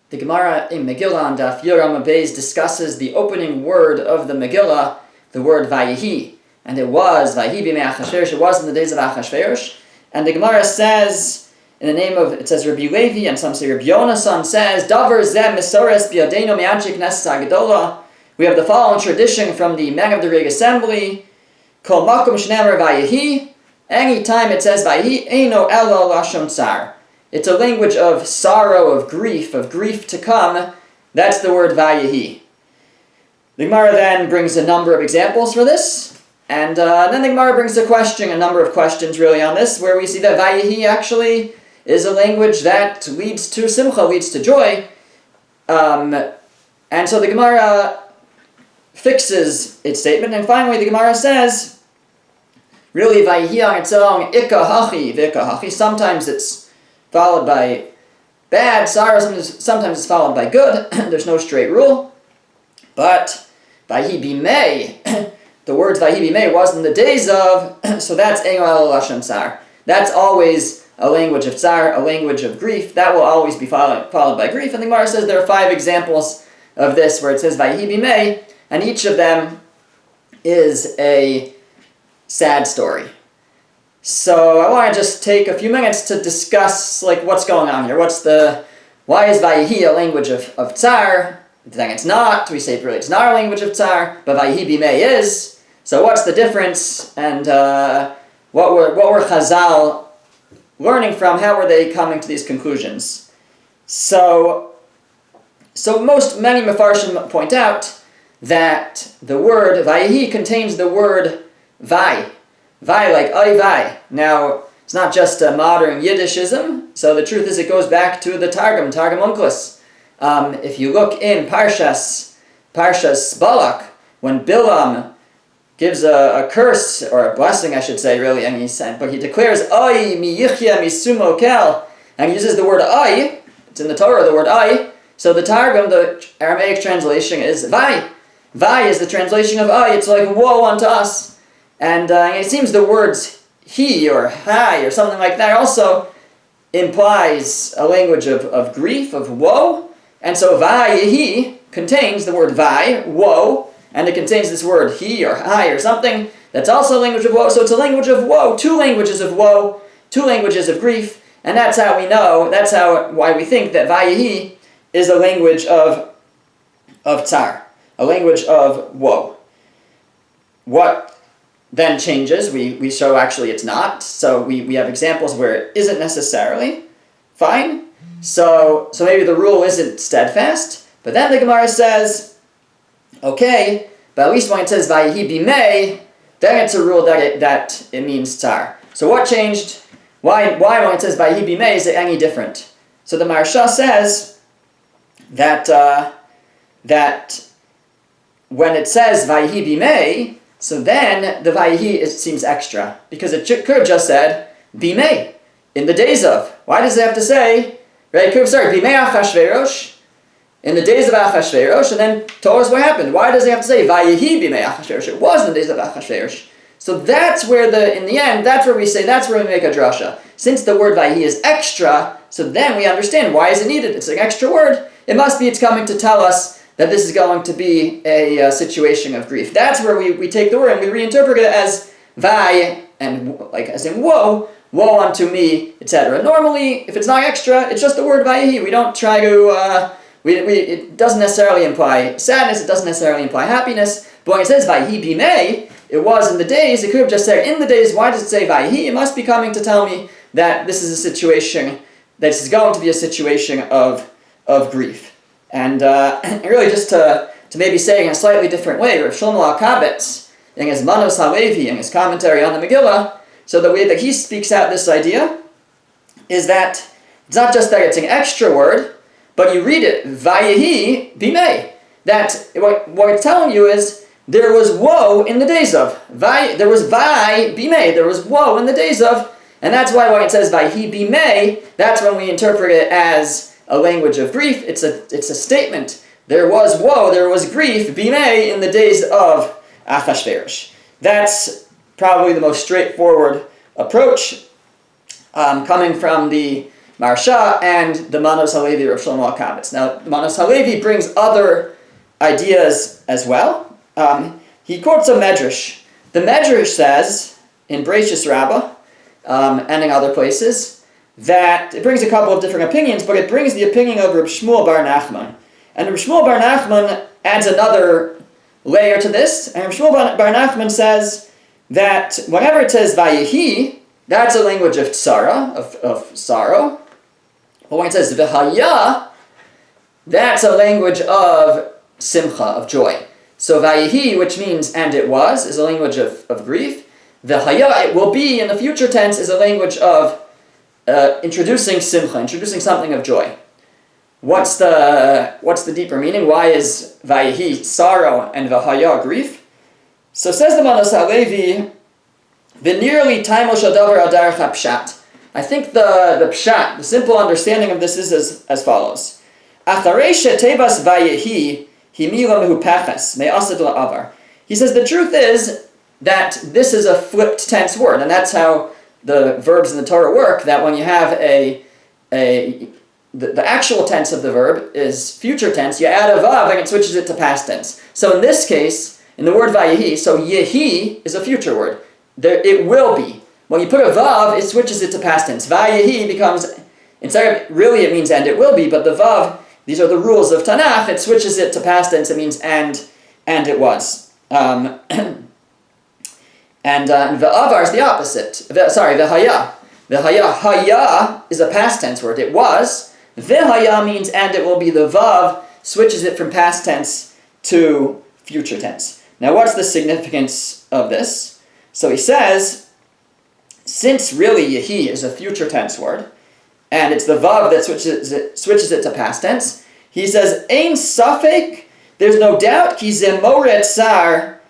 The Gemara in Megillah on Daf Yoram Beis discusses the opening word of the Megillah, the word Vayehi. And it was Vayehi b'mei Achashverosh, it was in the days of Achashverosh. And the Gemara says, in the name of, it says Rabbi Levi, and some say Rabbi Yonasan says, Davar zeh misores b'yadeinu me'anchik knesset hagadola. We have the following tradition from the Men of the Rig Assembly. Kol makom shneimar Vayehi. Any time it says Vayehi, eino elo lashon tsar. It's a language of sorrow, of grief to come. That's the word Vayehi. The Gemara then brings a number of examples for this. And then the Gemara brings a number of questions really on this, where we see that Vayehi actually is a language that leads to simcha, leads to joy. And so the Gemara fixes its statement, and finally the Gemara says, really Vayehi on its own, ika hachi, vika hachi. Sometimes it's followed by bad, sorrow, sometimes it's followed by good. There's no straight rule. But Vayehi b'mei, the words Vayehi b'mei was in the days of, so that's Eino Elo Lashon Tsar. That's always a language of tsar, a language of grief. That will always be followed by grief. And the Gemara says there are 5 examples of this where it says Vayehi b'mei, and each of them is a sad story. So I want to just take a few minutes to discuss what's going on here. Why is Vayehi a language of tsar? Then it's not. We say really it's not a language of tsar, but Vayehi b'mei is. So what's the difference? And what were Chazal learning from? How were they coming to these conclusions? So many Mefarshim point out that the word Vayehi contains the word Vai. Vai, like oy vai. Now, it's not just a modern Yiddishism, so the truth is it goes back to the Targum Onkelos. If you look in Parshas Balak, when Bilam gives a curse, or a blessing I should say really, and he declares oy mi yichya misumo kel, and he uses the word oy, it's in the Torah, the word oy, so the Targum, the Aramaic translation is vai. Vai is the translation of oy, it's like woe unto us. And it seems the words he or hai or something like that also implies a language of grief, of woe. And so Vayehi contains the word vai, woe, and it contains this word he or hai or something that's also a language of woe. So it's a language of woe, 2 languages of woe, 2 languages of grief, and that's how we know, why we think that Vayehi is a language of tsar, a language of woe. What then changes, we show actually it's not. So we have examples where it isn't necessarily. Fine. So maybe the rule isn't steadfast. But then the Gemara says, okay, but at least when it says Vayehi b'mei, then it's a rule that it means tsar. So what changed? Why when it says Vayehi b'mei is it any different? So the Maharsha says that when it says Vayehi b'mei, so then the Vayehi seems extra, because it could have just said b'mei, in the days of. Why does it have to say, right? It could have started b'mei Achashverosh, in the days of Achashverosh, and then told us what happened. Why does it have to say Vayehi b'mei Achashverosh? It was in the days of Achashverosh. So that's where in the end, that's where we make a drasha. Since the word Vayehi is extra, so then we understand why is it needed. It's an extra word. It must be it's coming to tell us that this is going to be a situation of grief. That's where we take the word and we reinterpret it as vai, and as in woe unto me, etc. Normally, if it's not extra, it's just the word Vayehi. We don't try to, it doesn't necessarily imply sadness, it doesn't necessarily imply happiness, but when it says Vayehi b'mei, it was in the days, it could have just said in the days. Why does it say Vayehi? It must be coming to tell me that this is a situation, this is going to be a situation of grief. And really just to maybe say it in a slightly different way, Rav Shlomo Alkabetz, in his Manos HaLevi, in his commentary on the Megillah, so the way that he speaks out this idea is that it's not just that it's an extra word, but you read it, Vayehi b'mei. That what it's telling you is there was woe in the days of. There was vai b'mei, there was woe in the days of, and that's why when it says Vayehi b'mei, that's when we interpret it as a language of grief. It's a statement. There was woe, there was grief, b'mei, in the days of Achashverosh. That's probably the most straightforward approach, coming from the Maharsha and the Manos Halevi Rav Shlomo HaKabetz. Now, Manos Halevi brings other ideas as well. He quotes a medrash. The medrash says, in Bereishis Rabbah, and in other places, that it brings a couple of different opinions, but it brings the opinion of Reb Shmuel bar Nachman. And Reb Shmuel bar Nachman adds another layer to this, and Reb Shmuel bar Nachman says that whenever it says Vayehi, that's a language of tzara, of sorrow. But when it says V'haya, that's a language of simcha, of joy. So Vayehi, which means and it was, is a language of grief. V'haya, it will be, in the future tense, is a language of introducing simcha, introducing something of joy. What's the deeper meaning? Why is Vayehi sorrow and V'haya grief? So says the Manos Halevi, V'nirli taimo shadavar adar pshat. I think the pshat, the simple understanding of this is as follows. Acharei shetebas Vayehi himila mehupeches me'asad la'avar. He says the truth is that this is a flipped tense word, and that's how the verbs in the Torah work, that when you have the actual tense of the verb is future tense, you add a vav and it switches it to past tense. So in this case, in the word Vayehi, so yehi is a future word. It will be. When you put a vav, it switches it to past tense. Vayehi becomes, instead of, really it means and it will be, but the vav, these are the rules of Tanakh, it switches it to past tense, it means and it was. And V'avar is the opposite. V'haya. Haya is a past tense word. It was. V'haya means and it will be. The vav switches it from past tense to future tense. Now what's the significance of this? So he says, since really Yehi is a future tense word, and it's the vav that switches it to past tense, he says, Ein safek, there's no doubt, ki zemoret tsar,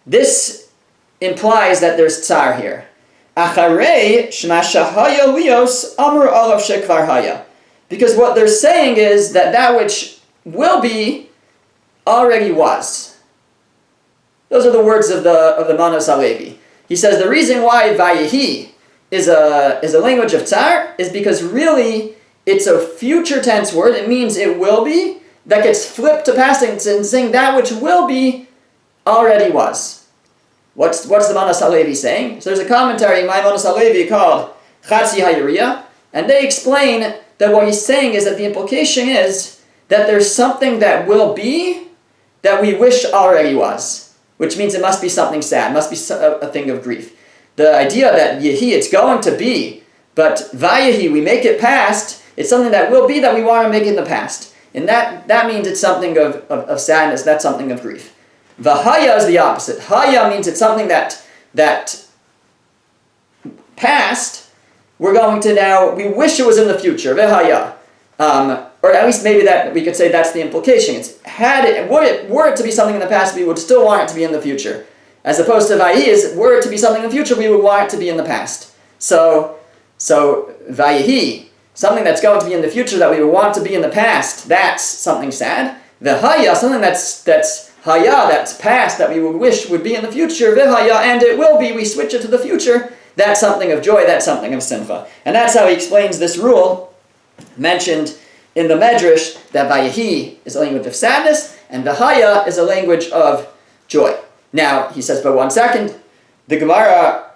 this implies that there's tsar here. Acharei shma shahaya lios amru alav shekvar haya. Because what they're saying is that which will be already was. Those are the words of the Manos Halevi. He says the reason why Vayehi is a language of tsar is because really it's a future tense word. It means it will be, that gets flipped to past tense and saying that which will be already was. What's the Manos Halevi saying? So there's a commentary in my Manos Halevi called Chatzi Hayariya, and they explain that what he's saying is that the implication is that there's something that will be that we wish already was, which means it must be something sad, must be a thing of grief. The idea that Yehi, it's going to be, but Vayehi, we make it past, it's something that will be that we want to make in the past. And that means it's something of sadness, that's something of grief. V'haya is the opposite. Haya means it's something that past, we're going to now, we wish it was in the future. V'haya. Or at least maybe that we could say that's the implication. Were it to be something in the past, we would still want it to be in the future. As opposed to Vayehi is, were it to be something in the future, we would want it to be in the past. So Vayehi, something that's going to be in the future that we would want to be in the past, that's something sad. V'haya, something that's haya, that's past, that we would wish would be in the future. V'haya, and it will be, we switch it to the future, that's something of joy, that's something of simcha. And that's how he explains this rule mentioned in the Medrash, that Vayehi is a language of sadness, and V'haya is a language of joy. Now, he says, but 1 second, the Gemara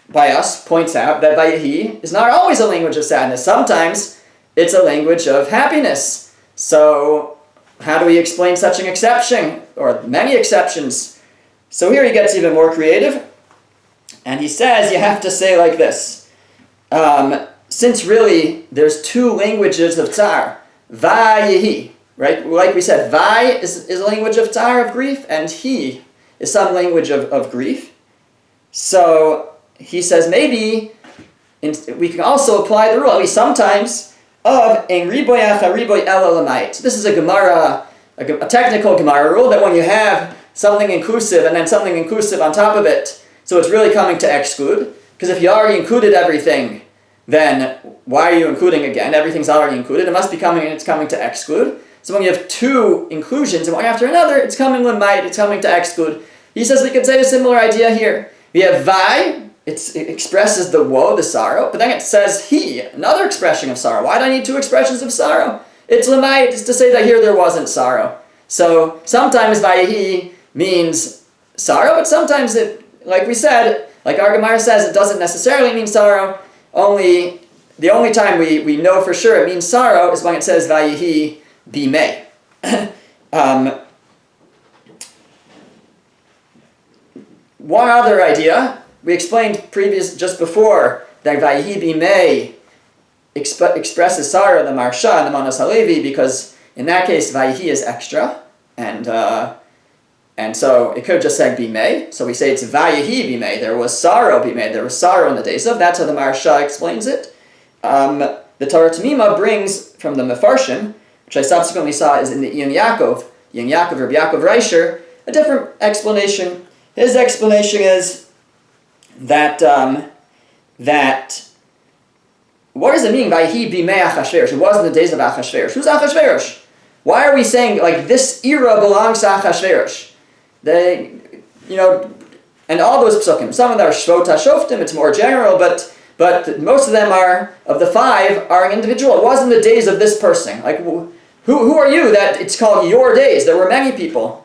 by us points out that Vayehi is not always a language of sadness. Sometimes it's a language of happiness. So, how do we explain such an exception, or many exceptions? So here he gets even more creative, and he says you have to say like this. Since really there's 2 languages of tsar, Vayehi, right? Like we said, Vai is a language of tsar, of grief, and He is some language of grief. So he says maybe we can also apply the rule, at least sometimes, of ein riboy acha riboy ela l'mayit. So this is a Gemara, a technical Gemara rule, that when you have something inclusive and then something inclusive on top of it, so it's really coming to exclude. Because if you already included everything, then why are you including again? Everything's already included. It must be coming, and it's coming to exclude. So when you have 2 inclusions, and one after another, it's coming l'mayit, it's coming to exclude. He says we could say a similar idea here. We have vai, it expresses the woe, the sorrow, but then it says he, another expression of sorrow. Why do I need two expressions of sorrow? It's lemay, it's to say that here there wasn't sorrow. So sometimes Vayehi means sorrow, but sometimes it, like we said, like our Gemara says, it doesn't necessarily mean sorrow. The only time we know for sure it means sorrow is when it says Vayehi bimei. One other idea, we explained just before that Vayehi bimei expresses sorrow, the Marsha and the Manas Halevi, because in that case Vayehi is extra, and so it could have just said bimei. So we say it's Vayehi bimei. There was sorrow bimei. There was sorrow in the days of. That's how the Marsha explains it. The Torah Tamima brings from the Mefarshim, which I subsequently saw is in the Rabbi Yaakov Reisher, a different explanation. His explanation is that what does it mean? Vayehi bimei Achashverosh. It was in the days of Achashverosh. Who's Achashverosh? Why are we saying like this era belongs to Achashverosh? And all those psukim. Some of them are Shvot HaShoftim. It's more general, but most of them of the 5 are individual. It wasn't the days of this person. Like who are you that it's called your days? There were many people.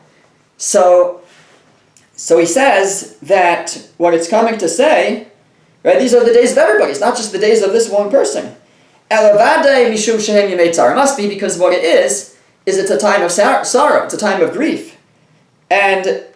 So he says that what it's coming to say, right? These are the days of everybody. It's not just the days of this one person. Elavadei mishum shehem yemei tzar. It must be because what it is it's a time of sorrow. It's a time of grief. And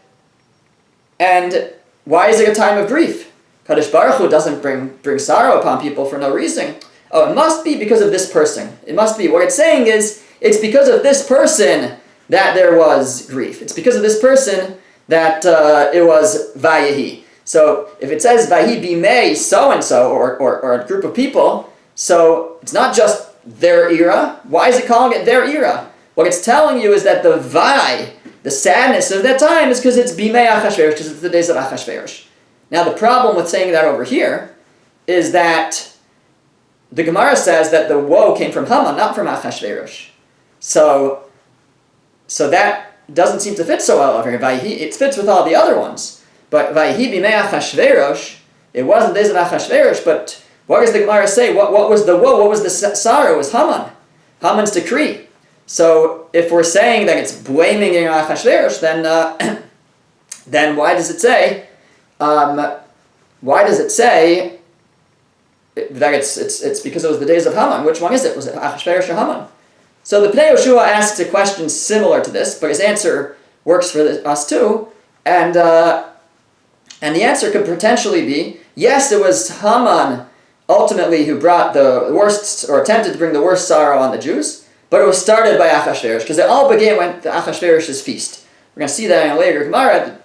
why is it a time of grief? Kadosh Baruch Hu doesn't bring sorrow upon people for no reason. Oh, it must be because of this person. It must be. What it's saying is, it's because of this person that there was grief. It's because of this person that it was Vayehi. So if it says Vayehi bimei so-and-so, or a group of people, so it's not just their era. Why is it calling it their era? What it's telling you is that the the sadness of that time, is because it's bimei Achashverosh, because it's the days of Achashverosh. Now the problem with saying that over here is that the Gemara says that the woe came from Haman, not from Achashverosh. So that doesn't seem to fit so well over here. It fits with all the other ones. But Vayehi bimei Achashverosh, it wasn't the days of Achashverosh, but what does the Gemara say? What was the woe? What was the sorrow? It was Haman's decree. So if we're saying that it's blaming Achashverosh, then why does it say that it's because it was the days of Haman? Which one is it? Was it Achashverosh or Haman? So the Pnei Yoshua asks a question similar to this, but his answer works for us too. And the answer could potentially be, yes, it was Haman ultimately who brought the worst, or attempted to bring the worst sorrow on the Jews, but it was started by Achashverosh, because it all began with Achashverosh's feast. We're going to see that in a later Gemara.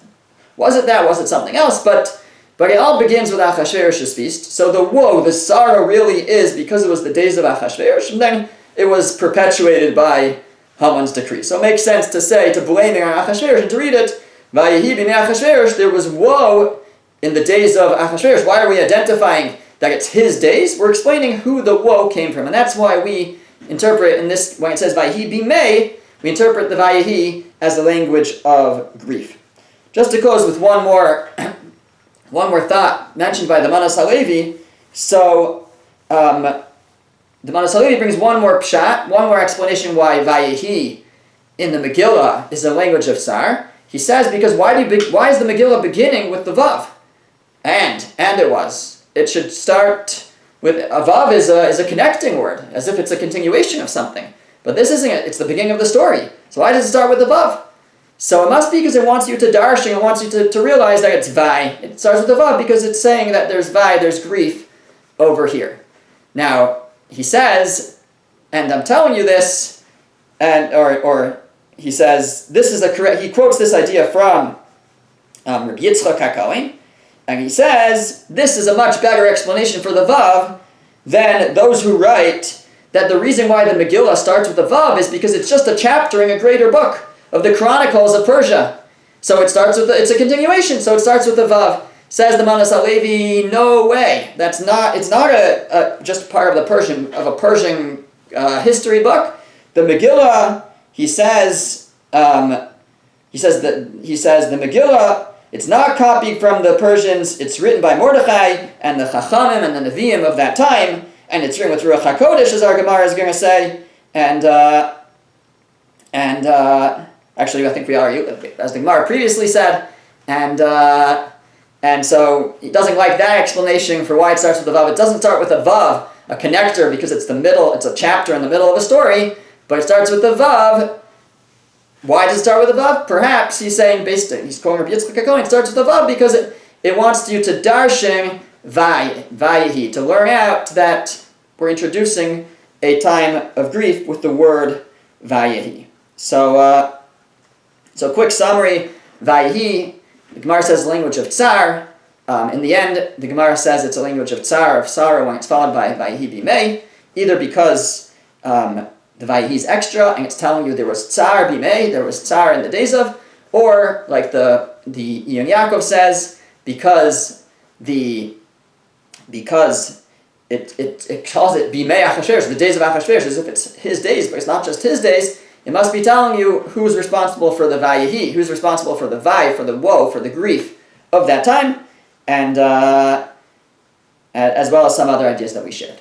Was it that? Was it something else? But it all begins with Achashverosh's feast. So the woe, the sorrow really is because it was the days of Achashverosh, and then it was perpetuated by Haman's decree. So it makes sense to say, to blame it on Achashverosh, and to read it, Vayehi bimei Achashverosh, there was woe in the days of Achashverosh. Why are we identifying that it's his days? We're explaining who the woe came from, and that's why we interpret in this, when it says Vayehi bimei, we interpret the Vayehi as the language of grief. Just to close with one more thought mentioned by the Manas Halevi. So the Manas Halevi brings one more pshat, one more explanation why Vayehi in the Megillah is the language of Tsar. He says, because why is the Megillah beginning with the Vav? And it should start with a Vav is a connecting word, as if it's a continuation of something. But this isn't it. It's the beginning of the story. So why does it start with the Vav? So it must be because it wants you to darshan, it wants you to realize that it's Vai. It starts with the Vav because it's saying that there's Vai, there's grief over here. Now, he says, and I'm telling you this, or he says, this is he quotes this idea from Rabbi Yitzchak HaKohen, and he says, this is a much better explanation for the Vav than those who write that the reason why the Megillah starts with the Vav is because it's just a chapter in a greater book of the Chronicles of Persia. So it's a continuation, so it starts with the Vav. Says the Manas Halevi, no way. It's not just part of a Persian history book. The Megillah, he says the Megillah It's not copied from the Persians. It's written by Mordechai and the Chachamim and the Nevi'im of that time, and it's written with Ruach HaKodesh, as our Gemara is going to say. And actually, I think we are, as the Gemara previously said, and so he doesn't like that explanation for why it starts with a vav. It doesn't start with a vav, a connector, because it's a chapter in the middle of a story, but it starts with a vav. Why does it start with a vav? Perhaps he's saying, he's calling Rabbi Yitzchak HaKohen, it starts with a vav because it wants you to darshan Vayehi, to learn out that we're introducing a time of grief with the word Vayehi. So quick summary, Vayehi, the Gemara says the language of tsar. In the end, the Gemara says it's a language of tsar, of sorrow, when it's followed by Vayehi bimei, either because the Vayehi is extra and it's telling you there was tsar bimei, there was tsar in the days of, or like the Iyun Yaakov says, because it calls it bimei Achashverosh, the days of Achashverosh, as if it's his days, but it's not just his days. It must be telling you who's responsible for the Vayehi, who's responsible for the Vay, for the woe, for the grief of that time, and as well as some other ideas that we shared.